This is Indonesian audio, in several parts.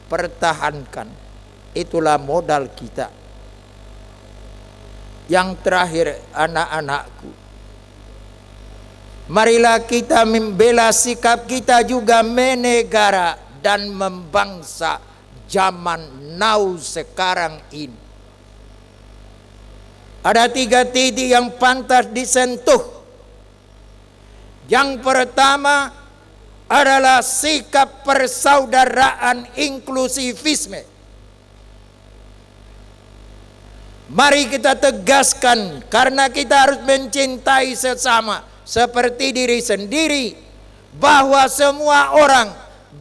pertahankan. Itulah modal kita. Yang terakhir, anak-anakku, marilah kita membela sikap kita juga menegara dan membangsa zaman now sekarang ini. Ada 3 titik yang pantas disentuh. Yang pertama adalah sikap persaudaraan inklusivisme. Mari kita tegaskan, karena kita harus mencintai sesama seperti diri sendiri, bahwa semua orang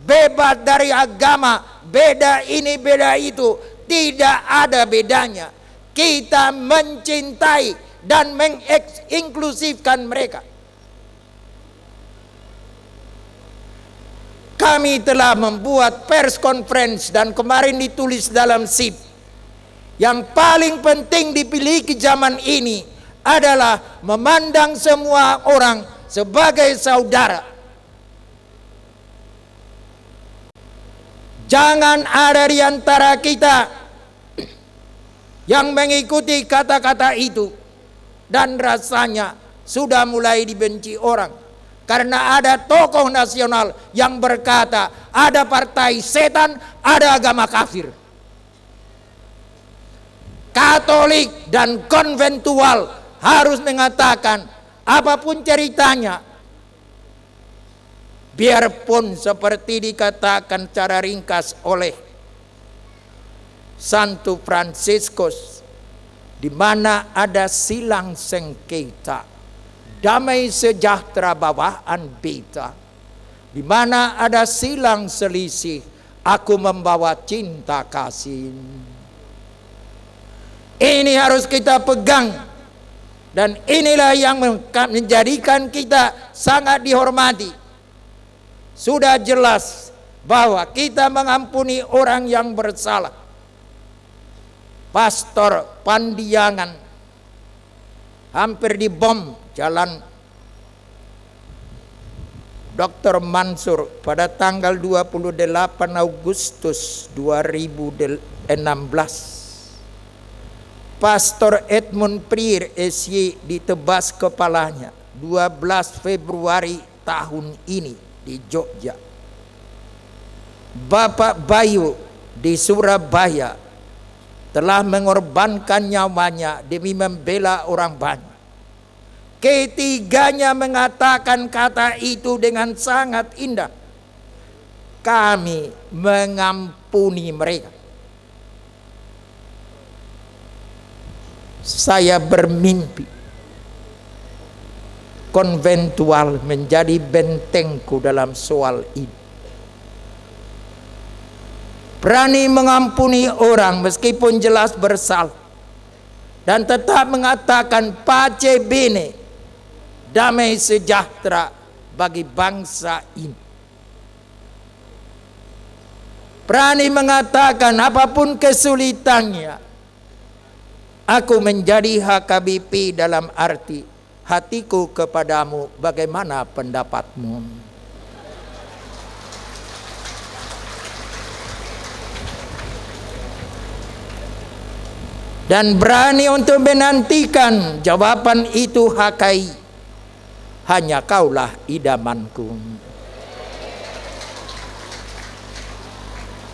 bebas dari agama, beda ini beda itu, tidak ada bedanya. Kita mencintai dan menginklusifkan mereka. Kami telah membuat pers conference dan kemarin ditulis dalam SIP. Yang paling penting dimiliki zaman ini adalah memandang semua orang sebagai saudara. Jangan ada di antara kita yang mengikuti kata-kata itu dan rasanya sudah mulai dibenci orang. Karena ada tokoh nasional yang berkata, ada partai setan, ada agama kafir. Katolik dan konventual harus mengatakan, apapun ceritanya, biarpun seperti dikatakan secara ringkas oleh Santo Fransiskus, di mana ada silang sengketa, damai sejahtera bawaan beta. Di mana ada silang selisih, aku membawa cinta kasih. Ini harus kita pegang, dan inilah yang menjadikan kita sangat dihormati. Sudah jelas bahwa kita mengampuni orang yang bersalah. Pastor Pandiangan hampir dibom jalan Dr. Mansur pada tanggal 28 Agustus 2016. Pastor Edmund Prier SY ditebas kepalanya 12 Februari tahun ini di Jogja. Bapak Bayu di Surabaya telah mengorbankan nyawanya demi membela orang banyak. Ketiganya mengatakan kata itu dengan sangat indah. Kami mengampuni mereka. Saya bermimpi konventual menjadi bentengku dalam soal ini. Berani mengampuni orang meskipun jelas bersalah, dan tetap mengatakan pace bene, damai sejahtera bagi bangsa ini. Berani mengatakan apapun kesulitannya, aku menjadi HKBP dalam arti hatiku kepadamu, bagaimana pendapatmu? Dan berani untuk menantikan jawaban itu HKI. Hanya kaulah idamanku.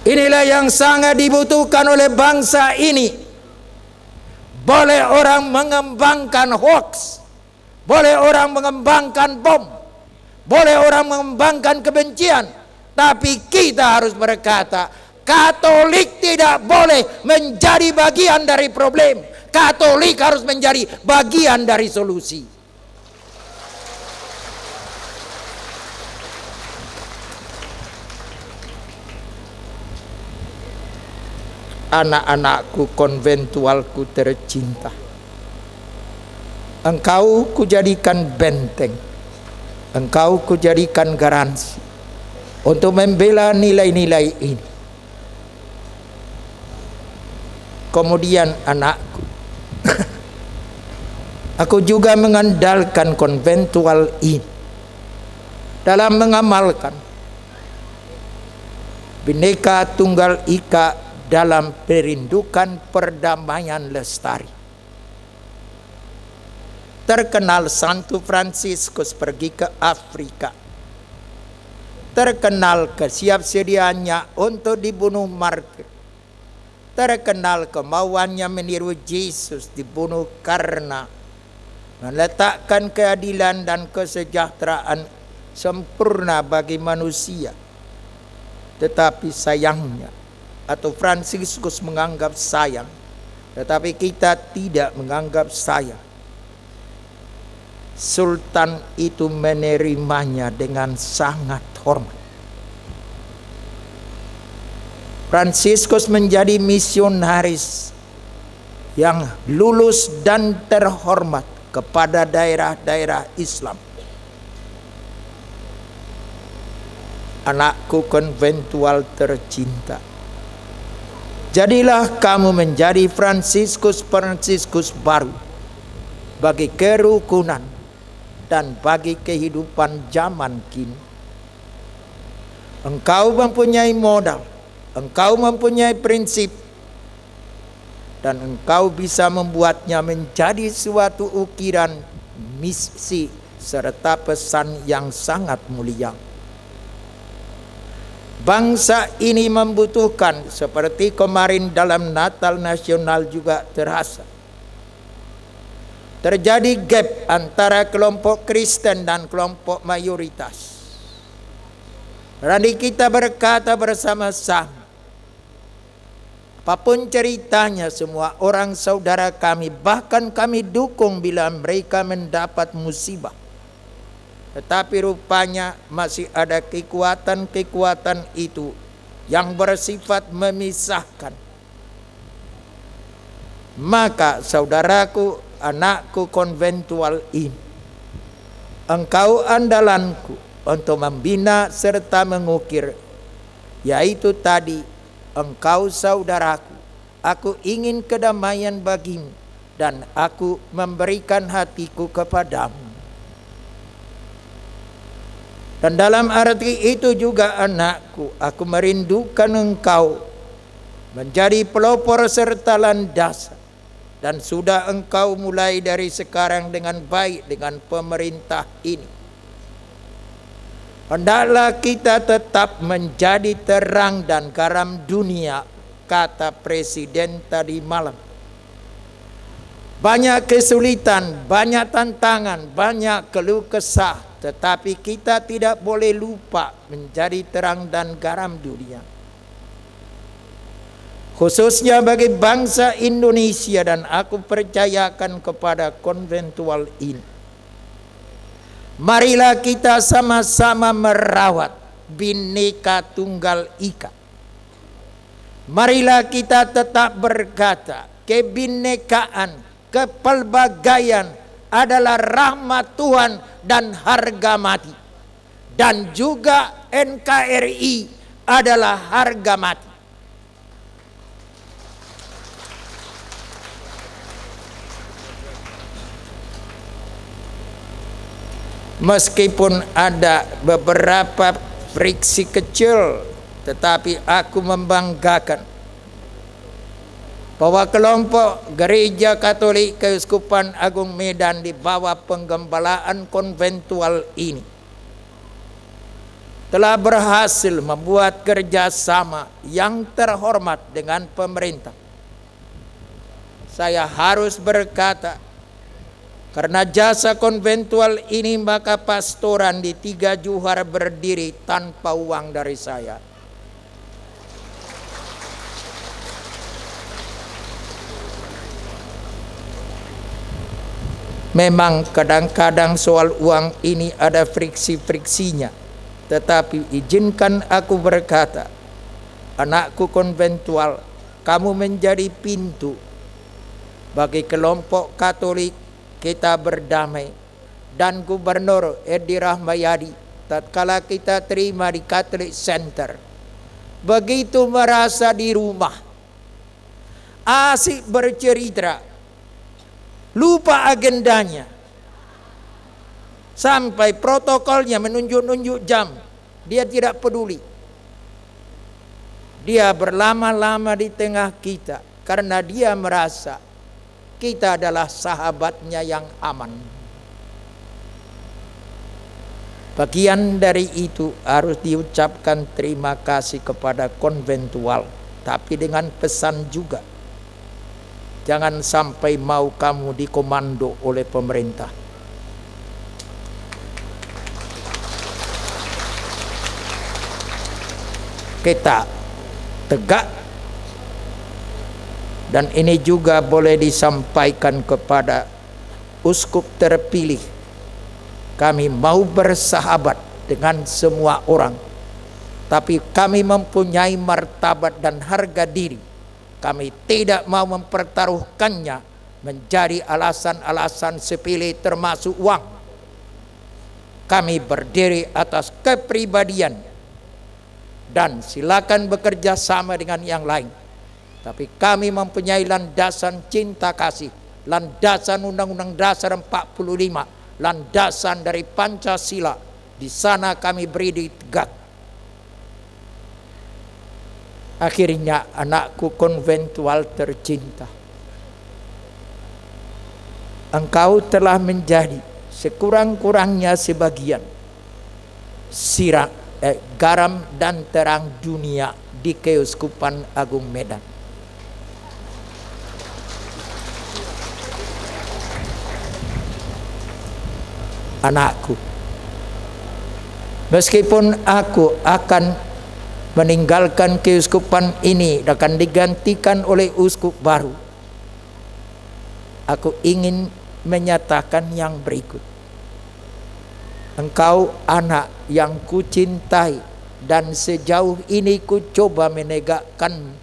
Inilah yang sangat dibutuhkan oleh bangsa ini. Boleh orang mengembangkan hoax, boleh orang mengembangkan bom, boleh orang mengembangkan kebencian, tapi kita harus berkata, Katolik tidak boleh menjadi bagian dari problem. Katolik harus menjadi bagian dari solusi. Anak-anakku konventualku tercinta, engkau kujadikan benteng, engkau kujadikan garansi untuk membela nilai-nilai ini. Kemudian anakku, aku juga mengandalkan konventual ini dalam mengamalkan Bhinneka Tunggal Ika dalam perindukan perdamaian lestari. Terkenal Santo Fransiskus pergi ke Afrika. Terkenal kesiapsediaannya untuk dibunuh martir. Terkenal kemauannya meniru Yesus dibunuh karena meletakkan keadilan dan kesejahteraan sempurna bagi manusia. Tetapi sayangnya, atau Fransiskus menganggap sayang, tetapi kita tidak menganggap sayang. Sultan itu menerimanya dengan sangat hormat. Fransiskus menjadi misionaris yang lulus dan terhormat kepada daerah-daerah Islam. Anakku konventual tercinta, jadilah kamu menjadi Fransiskus baru bagi kerukunan dan bagi kehidupan zaman kini. Engkau mempunyai modal, engkau mempunyai prinsip, dan engkau bisa membuatnya menjadi suatu ukiran misi serta pesan yang sangat mulia. Bangsa ini membutuhkan, seperti kemarin dalam Natal Nasional juga terasa, terjadi gap antara kelompok Kristen dan kelompok mayoritas. Berani kita berkata bersama-sama, apapun ceritanya, semua orang saudara kami, bahkan kami dukung bila mereka mendapat musibah. Tetapi rupanya masih ada kekuatan-kekuatan itu yang bersifat memisahkan. Maka saudaraku, anakku konventual ini, engkau andalanku untuk membina serta mengukir, yaitu tadi, engkau saudaraku, aku ingin kedamaian bagimu dan aku memberikan hatiku kepadamu. Dan dalam arti itu juga anakku, aku merindukan engkau menjadi pelopor serta landasan. Dan sudah engkau mulai dari sekarang dengan baik dengan pemerintah ini. Hendaklah kita tetap menjadi terang dan garam dunia, kata Presiden tadi malam. Banyak kesulitan, banyak tantangan, banyak keluh kesah, tetapi kita tidak boleh lupa menjadi terang dan garam dunia. Khususnya bagi bangsa Indonesia, dan aku percayakan kepada konventual ini. Marilah kita sama-sama merawat Bhinneka Tunggal Ika. Marilah kita tetap berkata, kebinekaan, kepelbagaian adalah rahmat Tuhan dan harga mati. Dan juga NKRI adalah harga mati. Meskipun ada beberapa friksi kecil, tetapi aku membanggakan bahwa kelompok Gereja Katolik Keuskupan Agung Medan di bawah penggembalaan konventual ini telah berhasil membuat kerjasama yang terhormat dengan pemerintah. Saya harus berkata, karena jasa konventual ini maka pastoran di 3 Johar berdiri tanpa uang dari saya. Memang kadang-kadang soal uang ini ada friksi-friksinya, tetapi izinkan aku berkata, anakku konventual, kamu menjadi pintu bagi kelompok Katolik kita berdamai. Dan Gubernur Edi Rahmayadi, tatkala kita terima di Catholic Center, begitu merasa di rumah, asik bercerita, lupa agendanya, sampai protokolnya menunjuk-nunjuk jam, dia tidak peduli. Dia berlama-lama di tengah kita karena dia merasa kita adalah sahabatnya yang aman. Bagian dari itu harus diucapkan terima kasih kepada konventual, tapi dengan pesan juga, jangan sampai mau kamu dikomando oleh pemerintah. Kita tegak, dan ini juga boleh disampaikan kepada uskup terpilih. Kami mau bersahabat dengan semua orang, tapi kami mempunyai martabat dan harga diri. Kami tidak mau mempertaruhkannya menjadi alasan-alasan sepele termasuk uang. Kami berdiri atas kepribadian, dan silakan bekerja sama dengan yang lain. Tapi kami mempunyai landasan cinta kasih, landasan Undang-Undang Dasar 45, landasan dari Pancasila. Di sana kami berdiri tegak. Akhirnya anakku konventual tercinta, engkau telah menjadi sekurang-kurangnya sebagian garam dan terang dunia di Keuskupan Agung Medan. Anakku, meskipun aku akan meninggalkan keuskupan ini, akan digantikan oleh uskup baru, aku ingin menyatakan yang berikut. Engkau anak yang kucintai, dan sejauh ini ku coba menegakkan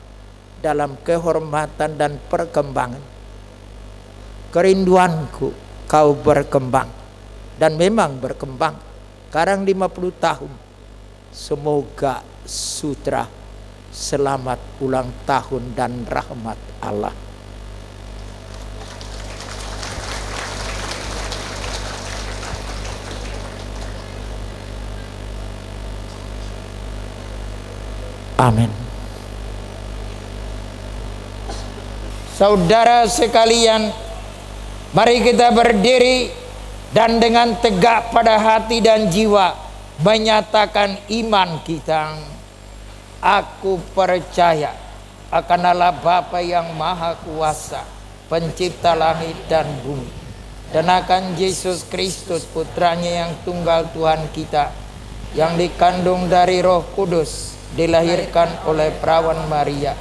dalam kehormatan dan perkembangan. Kerinduanku kau berkembang, dan memang berkembang. Sekarang 50 tahun. Semoga Sutra selamat ulang tahun dan rahmat Allah. Amin. Saudara sekalian, mari kita berdiri dan dengan tegak pada hati dan jiwa menyatakan iman kita. Aku percaya akan Allah Bapa yang Maha Kuasa, pencipta langit dan bumi, dan akan Yesus Kristus putranya yang tunggal Tuhan kita, yang dikandung dari Roh Kudus, dilahirkan oleh perawan Maria,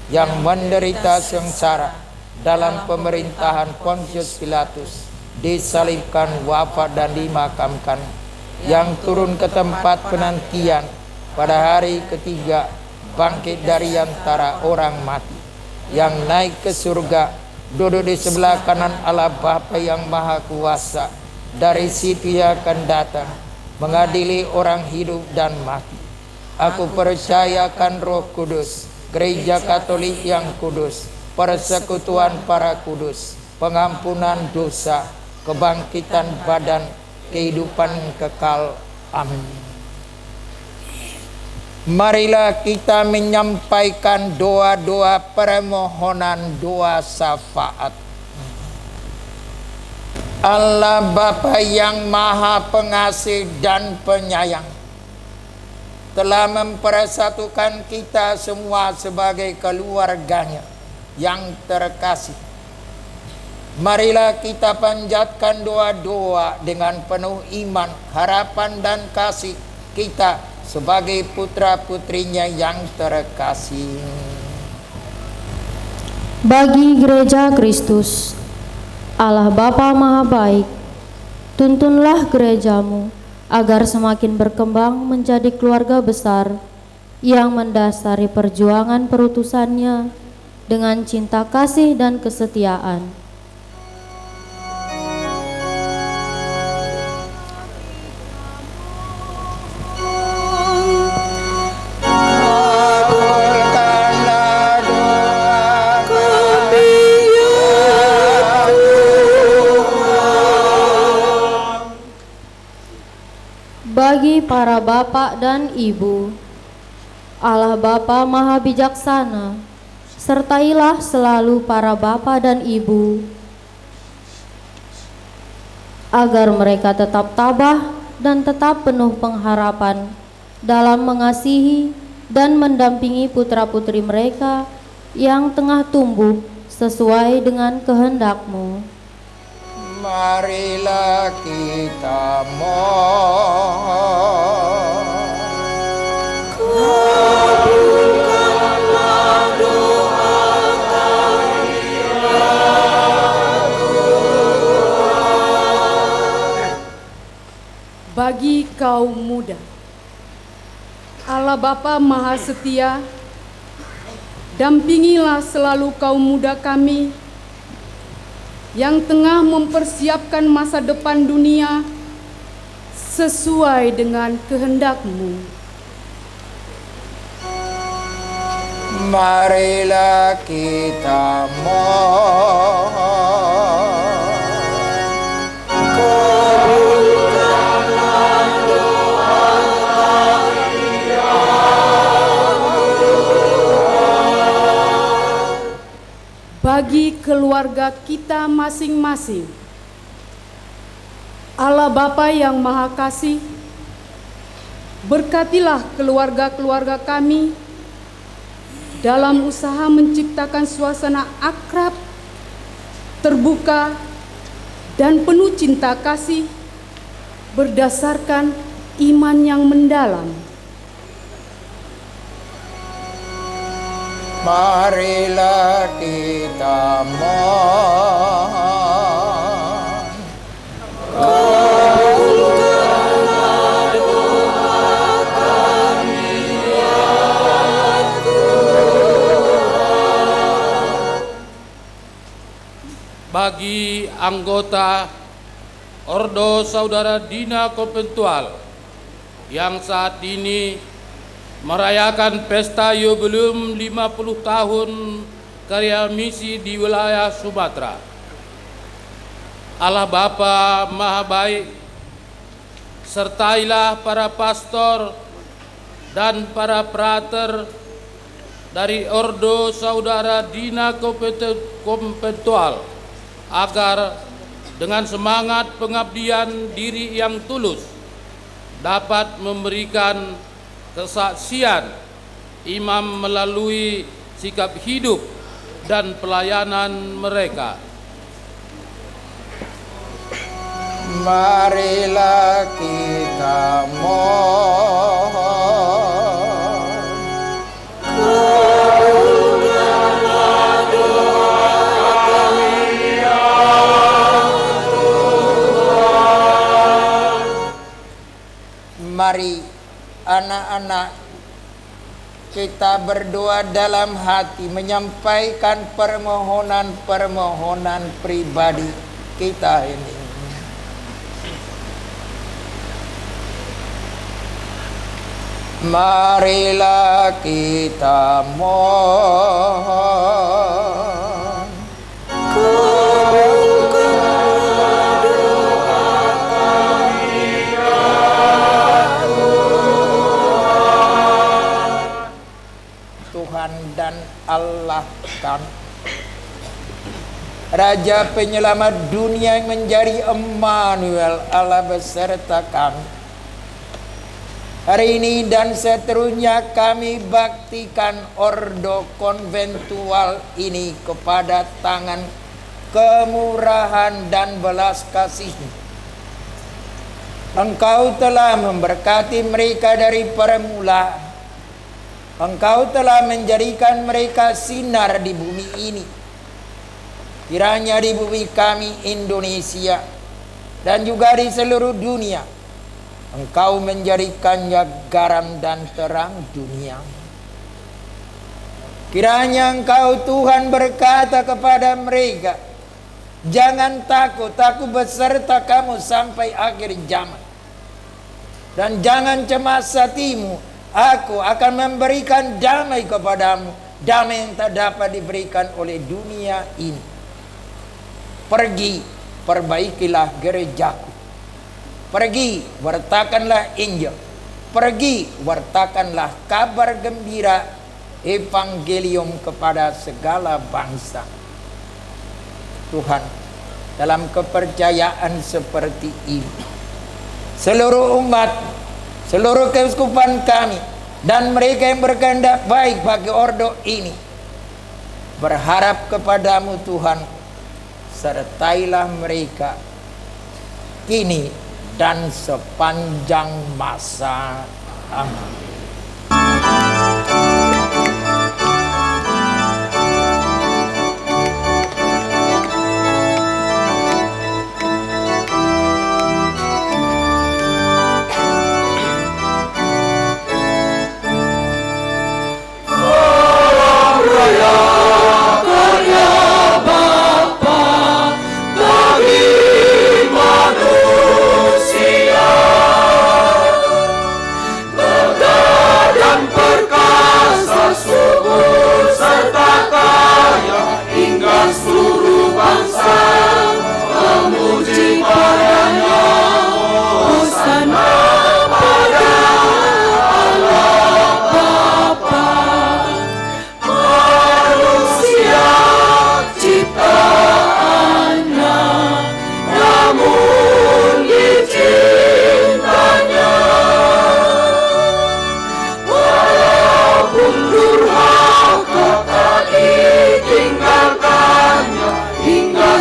yang menderita sengsara dalam pemerintahan Pontius Pilatus, disalibkan, wafat dan dimakamkan, yang turun ke tempat penantian, pada hari ketiga bangkit dari antara orang mati, yang naik ke surga, duduk di sebelah kanan Allah Bapa yang Maha Kuasa. Dari situ Ia akan datang mengadili orang hidup dan mati. Aku percayakan Roh Kudus, Gereja Katolik yang kudus, persekutuan para kudus, pengampunan dosa, kebangkitan badan, kehidupan kekal. Amin. Marilah kita menyampaikan doa-doa permohonan, doa syafaat. Allah Bapa yang Maha Pengasih dan Penyayang telah mempersatukan kita semua sebagai keluarganya yang terkasih. Marilah kita panjatkan doa-doa dengan penuh iman, harapan dan kasih kita sebagai putra-putrinya yang terkasih. Bagi Gereja Kristus, Allah Bapa Maha Baik, tuntunlah gerejamu agar semakin berkembang menjadi keluarga besar yang mendasari perjuangan perutusannya dengan cinta kasih dan kesetiaan. Bagi para bapak dan ibu, Allah Bapa Maha Bijaksana, sertailah selalu para bapa dan ibu, agar mereka tetap tabah dan tetap penuh pengharapan dalam mengasihi dan mendampingi putra-putri mereka yang tengah tumbuh sesuai dengan kehendak-Mu. Marilah kita mohon. Bagi kaum muda, Allah Bapa Maha Setia, dampingilah selalu kaum muda kami yang tengah mempersiapkan masa depan dunia sesuai dengan kehendak-Mu. Marilah kita mohon. Bagi keluarga kita masing-masing, Allah Bapa yang Maha Kasih, berkatilah keluarga-keluarga kami dalam usaha menciptakan suasana akrab, terbuka, dan penuh cinta kasih berdasarkan iman yang mendalam. Marilah kita mohon. Kabulkanlah doa kami ya Tuhan. Bagi anggota Ordo Saudara Dina Konventual yang saat ini merayakan pesta jubileum 50 tahun karya misi di wilayah Sumatera. Allah Bapa Maha Baik, sertailah para pastor dan para prater dari Ordo Saudara Dina Konventual agar dengan semangat pengabdian diri yang tulus dapat memberikan kesaksian imam melalui sikap hidup dan pelayanan mereka. Marilah kita mohon. Kabulkanlah doa kami ya Tuhan. Mari anak-anak, kita berdoa dalam hati menyampaikan permohonan-permohonan pribadi kita ini. Marilah kita mohon. Kabulkanlah doa kami ya Tuhan dan Allah kami, Raja penyelamat dunia yang menjadi Immanuel, Allah beserta kami. Hari ini dan seterusnya kami baktikan Ordo Konventual ini kepada tangan kemurahan dan belas kasih. Engkau telah memberkati mereka dari permulaan. Engkau telah menjadikan mereka sinar di bumi ini. Kiranya di bumi kami Indonesia dan juga di seluruh dunia, Engkau menjadikannya garam dan terang dunia. Kiranya Engkau Tuhan berkata kepada mereka, jangan takut, aku beserta kamu sampai akhir zaman. Dan jangan cemas hatimu, aku akan memberikan damai kepadamu, damai yang tak dapat diberikan oleh dunia ini. Pergi, perbaikilah gerejaku. Pergi, wartakanlah Injil. pergi wartakanlah kabar gembira evangelium kepada segala bangsa. Tuhan, dalam kepercayaan seperti ini, seluruh umat, seluruh keuskupan kami, dan mereka yang berkehendak baik bagi ordo ini, berharap kepadamu Tuhan, sertailah mereka kini dan sepanjang masa. Amin. Hingga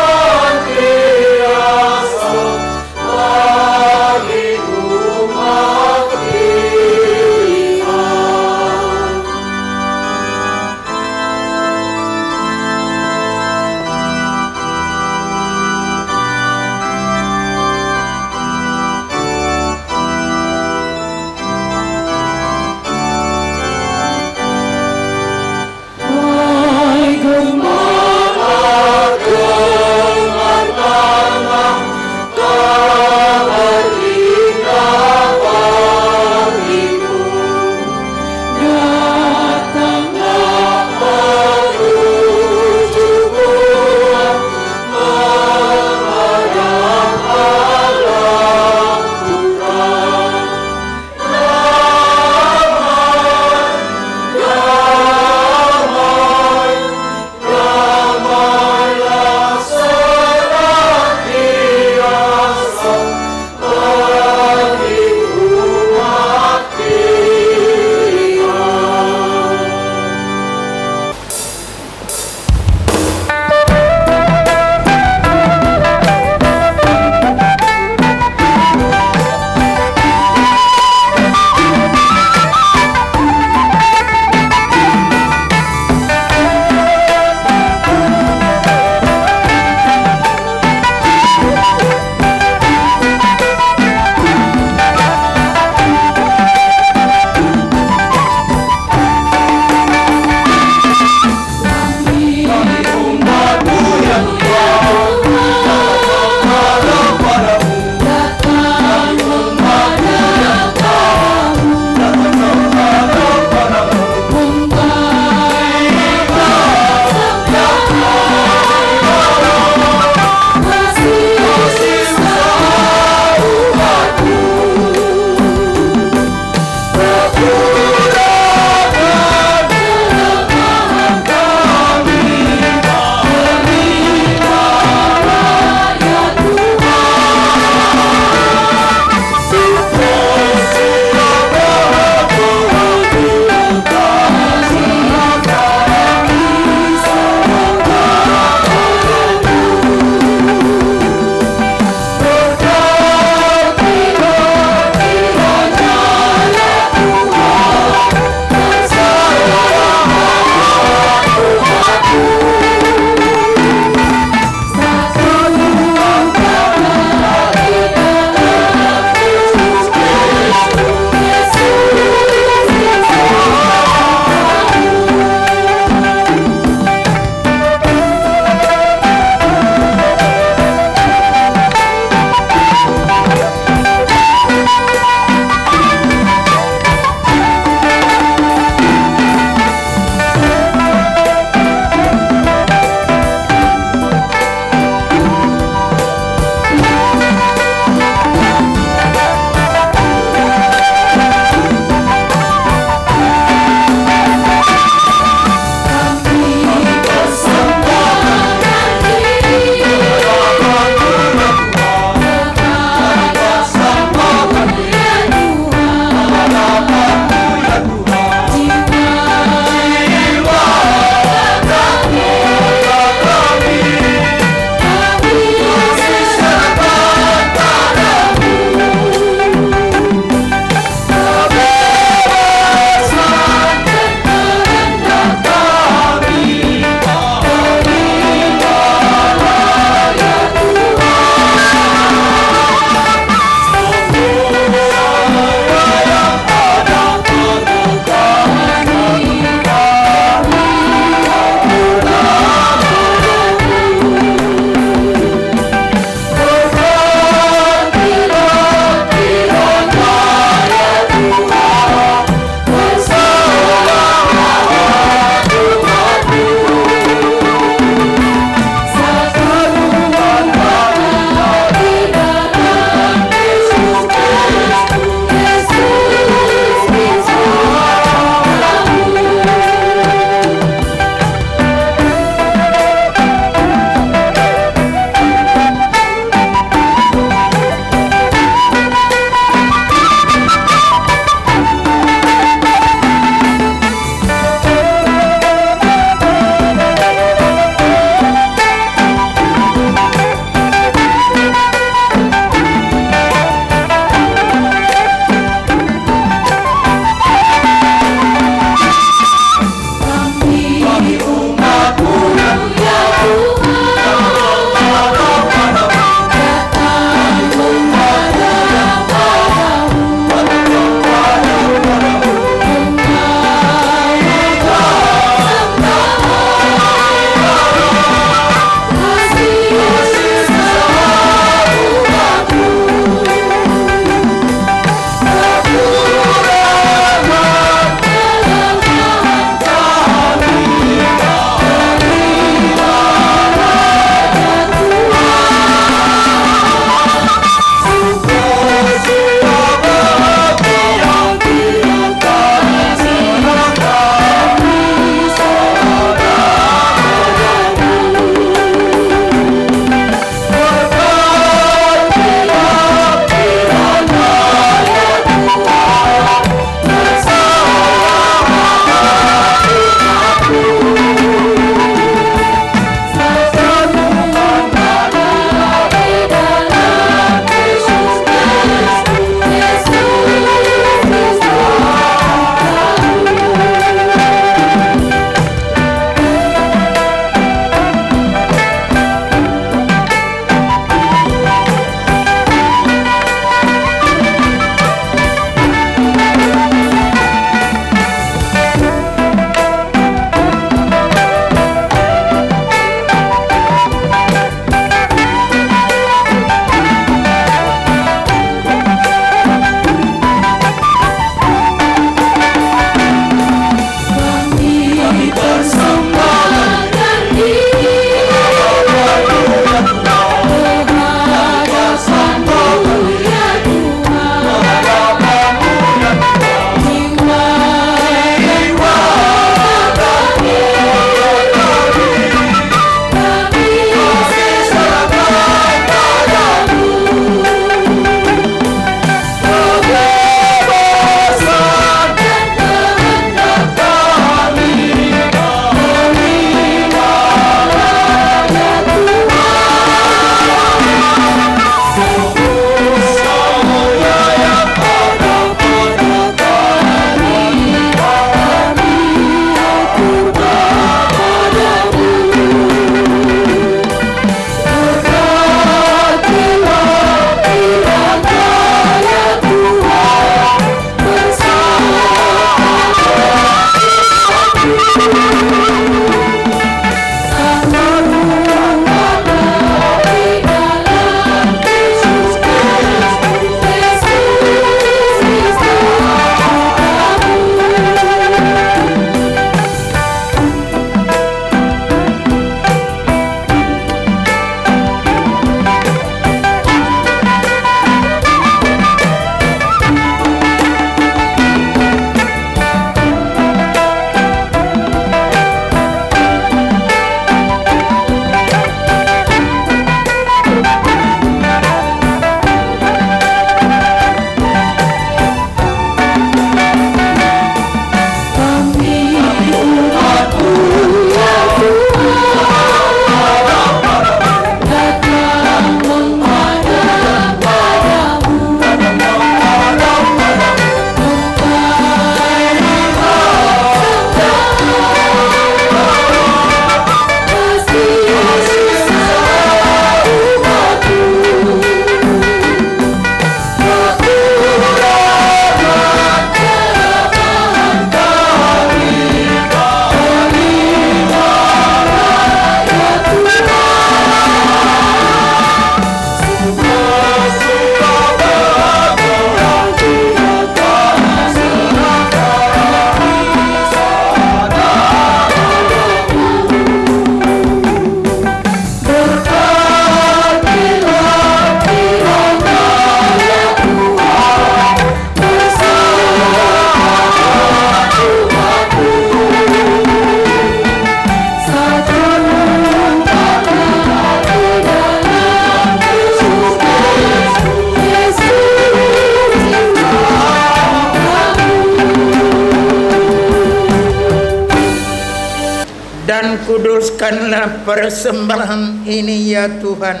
kuduskanlah persembahan ini ya Tuhan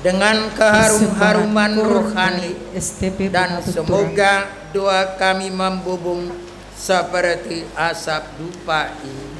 dengan keharum-haruman rohani, dan semoga doa kami membubung seperti asap dupa ini.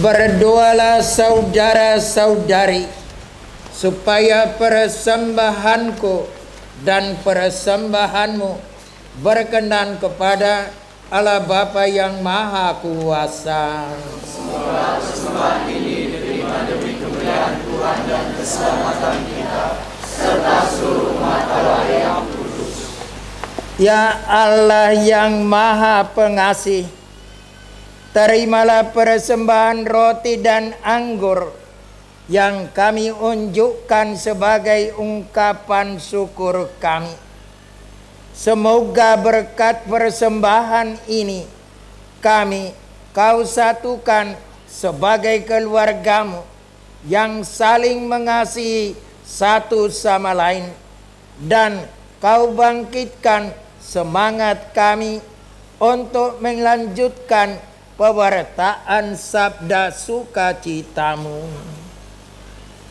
Berdoalah saudara-saudari, supaya persembahanku dan persembahanmu berkenan kepada Allah Bapa yang Maha Kuasa. Semoga persembahan ini diterima demi kemuliaan Tuhan dan keselamatan kita, serta seluruh umat Allah yang kudus. Ya Allah yang Maha Pengasih, terimalah persembahan roti dan anggur yang kami unjukkan sebagai ungkapan syukur kami. Semoga berkat persembahan ini kami Kau satukan sebagai keluargamu yang saling mengasihi satu sama lain, dan Kau bangkitkan semangat kami untuk melanjutkan pewartaan sabda sukacitamu.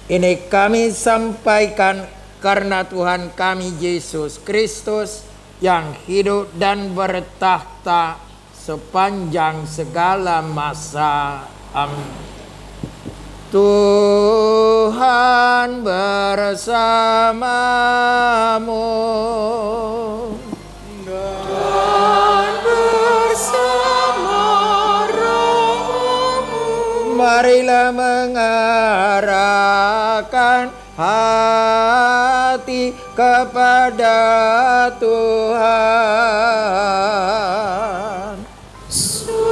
Ini kami sampaikan karena Tuhan kami Yesus Kristus yang hidup dan bertahta sepanjang segala masa. Amin. Tuhan bersamamu. Marilah mengarahkan hati kepada Tuhan. Sudah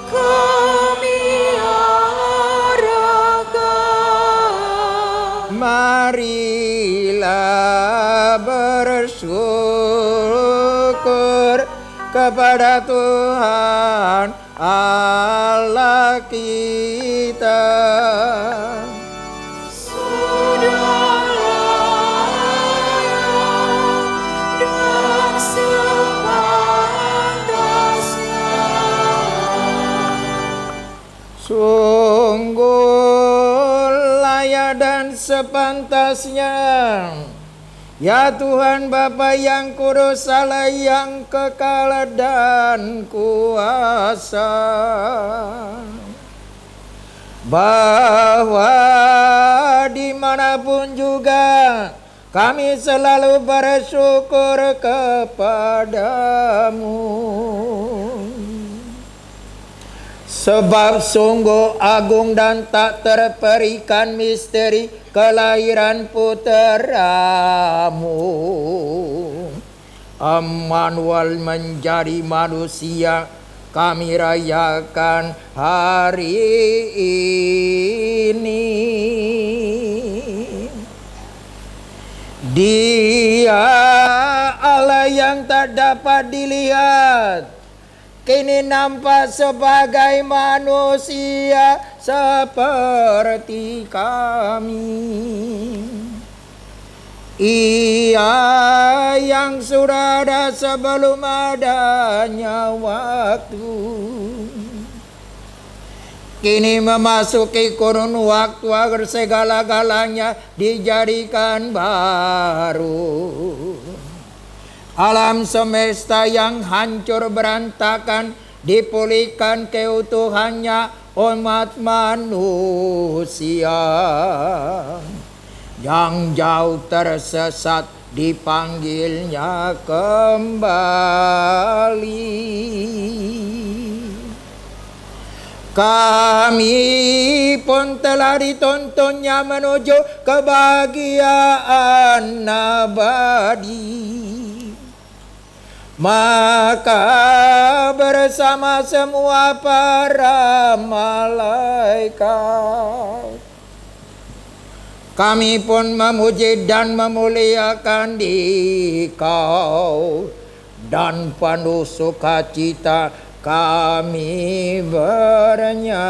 kami arahkan, Marilah bersyukur kepada Tuhan Allah kita. Dan sepantasnya. Sungguh layak dan sepantasnya, ya Tuhan Bapa yang kudus, Allah yang kekal dan kuasa, bahwa dimanapun juga kami selalu bersyukur kepadamu. Sebab sungguh agung dan tak terperikan misteri kelahiran puteramu. Emmanuel menjadi manusia, kami rayakan hari ini. Dia Allah yang tak dapat dilihat, kini nampak sebagai manusia seperti kami. Ia yang sudah ada sebelum adanya waktu, kini memasuki kurun waktu agar segala-galanya dijadikan baru. Alam semesta yang hancur berantakan dipulihkan keutuhannya umat manusia. Yang jauh tersesat dipanggilnya kembali. Kami pun telah dituntunnya menuju kebahagiaan abadi. Maka bersama semua para malaikat, kami pun memuji dan memuliakan Dikau, dan penuh sukacita kami bernyanyi.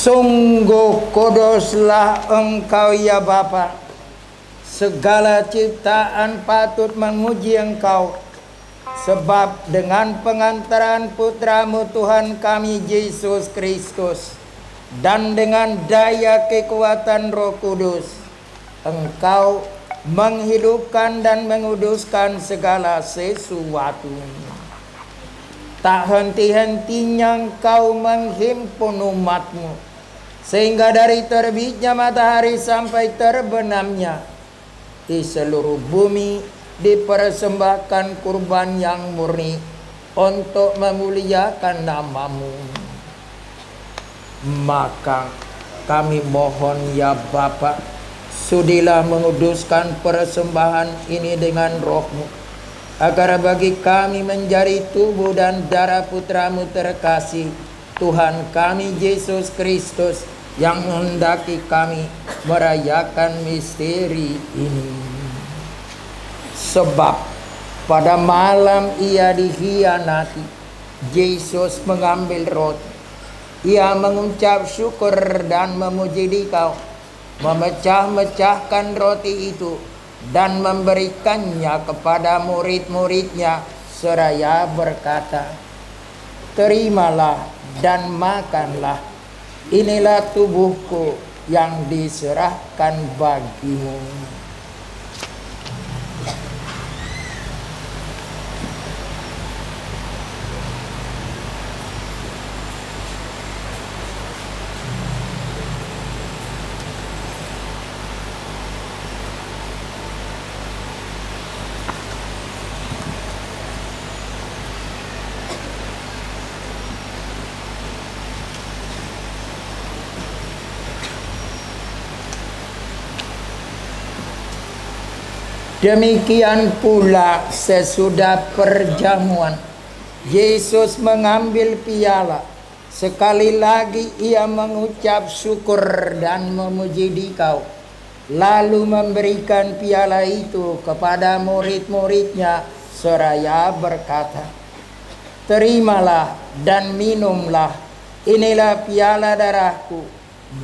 Sungguh kuduslah Engkau ya Bapa, segala ciptaan patut memuji Engkau, sebab dengan pengantaran Putramu Tuhan kami Yesus Kristus, dan dengan daya kekuatan Roh Kudus, Engkau menghidupkan dan menguduskan segala sesuatu. Tak henti-hentinya Engkau menghimpun umat-Mu, sehingga dari terbitnya matahari sampai terbenamnya di seluruh bumi dipersembahkan kurban yang murni untuk memuliakan nama-Mu. Maka kami mohon ya Bapa, sudilah menguduskan persembahan ini dengan Roh-Mu, agar bagi kami menjadi tubuh dan darah Putra-Mu terkasih, Tuhan kami Yesus Kristus, yang menghendaki kami merayakan misteri ini. Sebab pada malam Ia dikhianati, Yesus mengambil roti. Ia mengucap syukur dan memuji Dikau, memecah-mecahkan roti itu dan memberikannya kepada murid-muridnya seraya berkata, "Terimalah dan makanlah. Inilah tubuhku yang diserahkan bagimu." Demikian pula sesudah perjamuan, Yesus mengambil piala. Sekali lagi Ia mengucap syukur dan memuji Dikau, lalu memberikan piala itu kepada murid-muridnya seraya berkata, "Terimalah dan minumlah. Inilah piala darahku,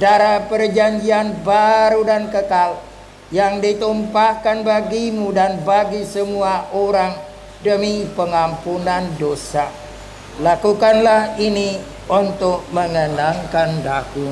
darah perjanjian baru dan kekal, yang ditumpahkan bagimu dan bagi semua orang demi pengampunan dosa. Lakukanlah ini untuk mengenangkan Aku."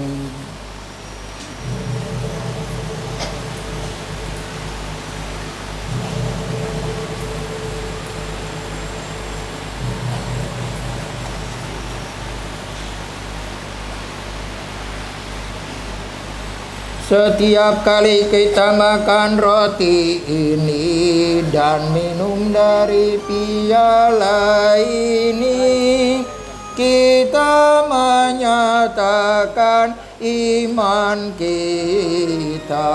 Setiap kali kita makan roti ini dan minum dari piala ini, kita menyatakan iman kita.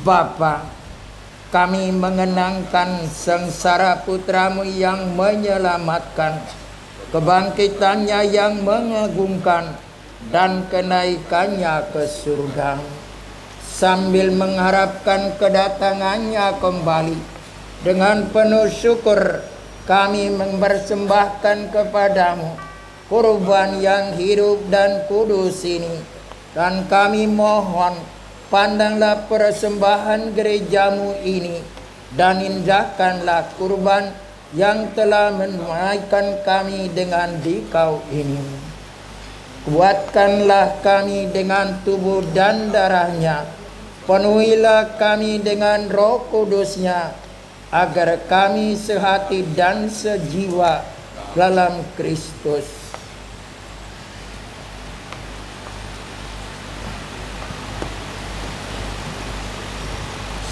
Bapa, kami mengenangkan sengsara Putra-Mu yang menyelamatkan, kebangkitannya yang mengagumkan, dan kenaikannya ke surga. Sambil mengharapkan kedatangannya kembali, dengan penuh syukur kami mempersembahkan kepadamu kurban yang hidup dan kudus ini. Dan kami mohon, pandanglah persembahan gerejamu ini, dan indahkanlah kurban yang telah menaikkan kami dengan Dikau ini. Kuatkanlah kami dengan tubuh dan darahnya, penuhilah kami dengan Roh Kudusnya, agar kami sehati dan sejiwa dalam Kristus.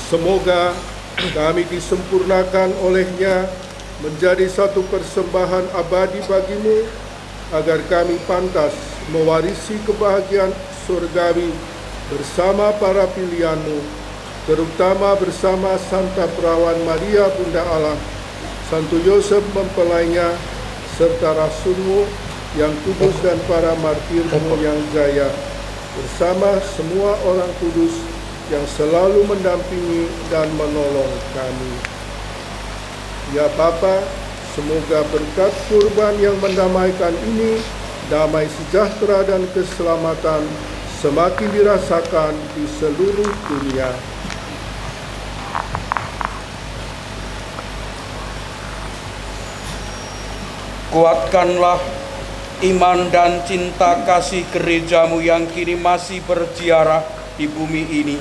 Semoga kami disempurnakan oleh-Nya menjadi satu persembahan abadi bagi-Mu, agar kami pantas mewarisi kebahagiaan surgawi bersama para pilihan-Mu, terutama bersama Santa Perawan Maria Bunda Allah, Santo Yosef mempelainya, serta Rasul-Mu yang kudus dan para martir-Mu yang jaya, bersama semua orang kudus yang selalu mendampingi dan menolong kami. Ya Bapa, semoga berkat kurban yang mendamaikan ini, damai sejahtera dan keselamatan semakin dirasakan di seluruh dunia. Kuatkanlah iman dan cinta kasih gerejamu yang kini masih berziarah di bumi ini,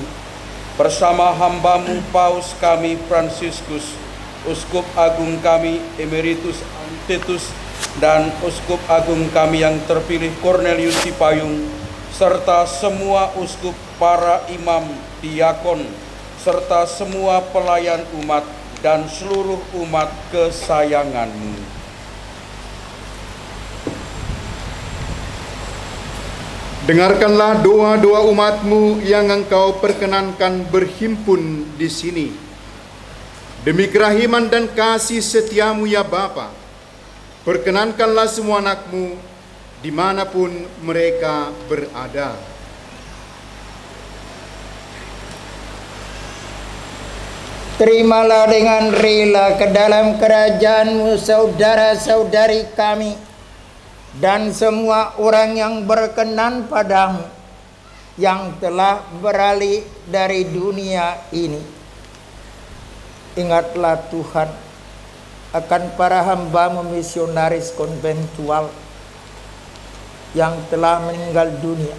bersama hambamu Paus kami Fransiskus, Uskup Agung kami Emeritus Antitus, dan Uskup Agung kami yang terpilih Cornelius Sipayung, serta semua uskup, para imam, diakon, serta semua pelayan umat dan seluruh umat kesayanganmu. Dengarkanlah doa-doa umatmu yang engkau perkenankan berhimpun di sini. Demi kerahiman dan kasih setiamu ya Bapa, perkenankanlah semua anakmu dimanapun mereka berada. Terimalah dengan rela ke dalam kerajaan-Mu saudara-saudari kami dan semua orang yang berkenan padamu, yang telah beralih dari dunia ini. Ingatlah Tuhan akan para hamba-Mu misionaris konventual yang telah meninggal dunia.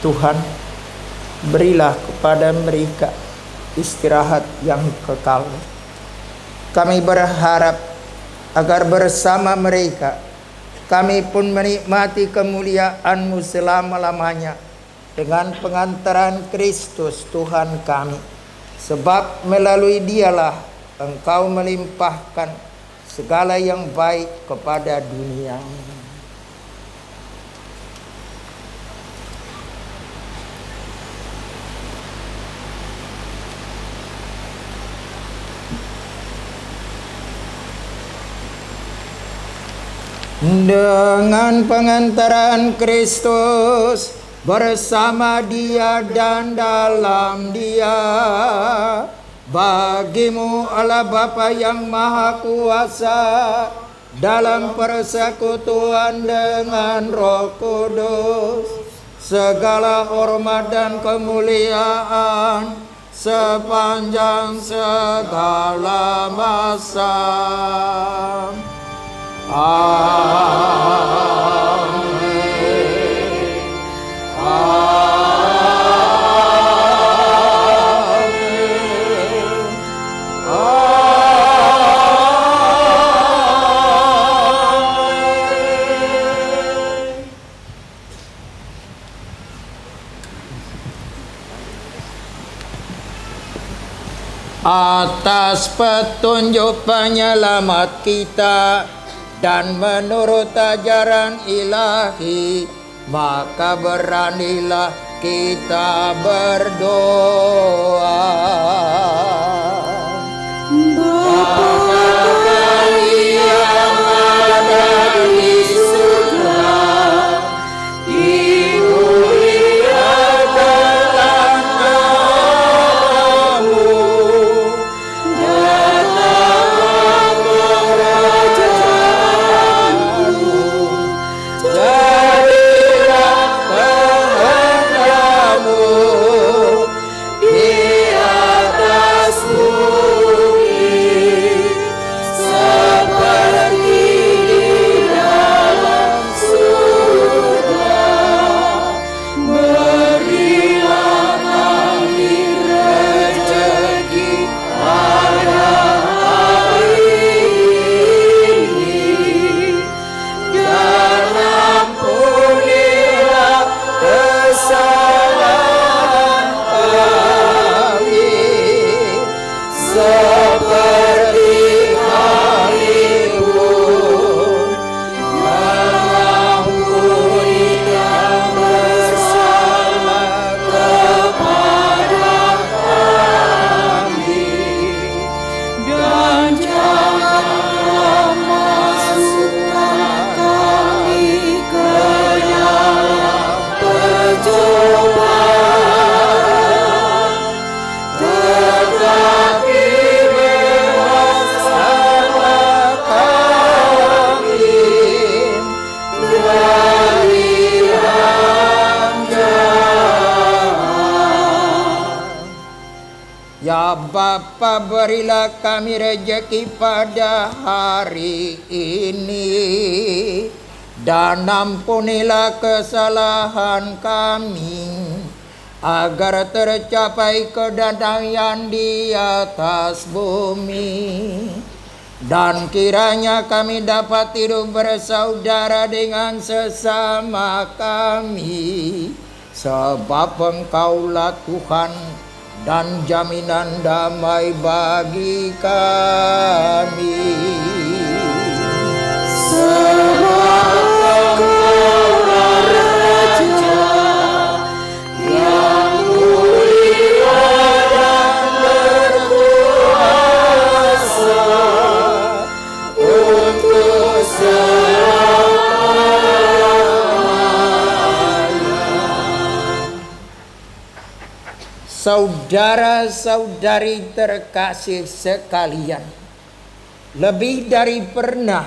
Tuhan, berilah kepada mereka istirahat yang kekal. Kami berharap agar bersama mereka kami pun menikmati kemuliaan-Mu selama-lamanya dengan pengantaran Kristus Tuhan kami. Sebab melalui Dialah Engkau melimpahkan segala yang baik kepada dunia. Dengan pengantaran Kristus, bersama Dia dan dalam Dia, bagimu Allah Bapa yang Maha Kuasa, dalam persekutuan dengan Roh Kudus, segala hormat dan kemuliaan sepanjang segala masa. Amin. Amin. Amin. Atas petunjuk penyelamat kita dan menurut ajaran ilahi, maka beranilah kita berdoa. Bapa kami yang ada di surga, dimuliakanlah namamu, datanglah kerajaanmu, jadilah kehendak-Mu di atas bumi Bapa, berilah kami rejeki pada hari ini, dan ampunilah kesalahan kami, agar tercapai kedamaian di atas bumi. Dan kiranya kami dapat hidup bersaudara dengan sesama kami, sebab Engkaulah Tuhan dan jaminan damai bagi kami. Sebab Engkaulah Raja yang mulia dan berkuasa untuk Saudara-saudari terkasih sekalian, lebih dari pernah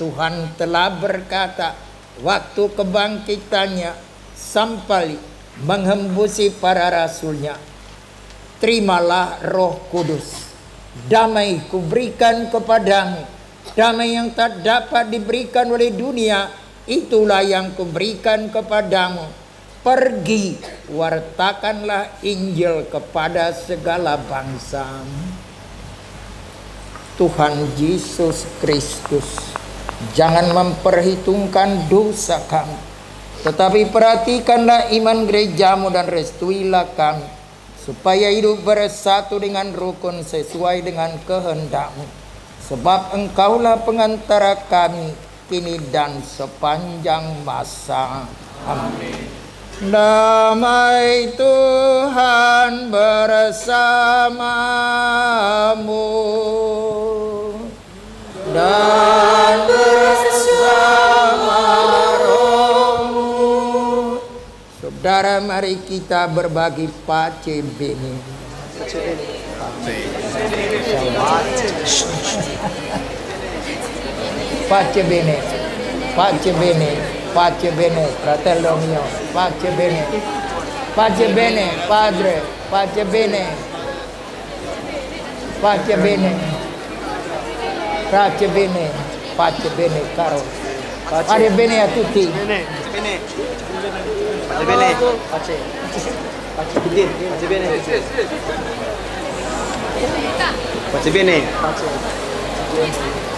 Tuhan telah berkata waktu kebangkitannya sampai menghembusi para rasulnya, terimalah Roh Kudus, damai kuberikan kepadamu, damai yang tak dapat diberikan oleh dunia, itulah yang kuberikan kepadamu. Pergi, wartakanlah Injil kepada segala bangsa. Tuhan Yesus Kristus jangan memperhitungkan dosa kami, tetapi perhatikanlah iman gerejamu dan restuilah kami, supaya hidup bersatu dengan rukun sesuai dengan kehendakmu. Sebab Engkaulah pengantara kami kini dan sepanjang masa. Amin. Damai Tuhan bersamamu dan bersama rohmu. Saudara, mari kita berbagi pace bene. Pace bene, pace bene, pace bene, fratello mio, pace bene, pace bene, padre, pace bene, pace bene, pace bene, pace bene, caro, pace bene a tutti. Bene, bene. Pace bene. Pace. Pace bene. Pace bene. Pace bene. Pace.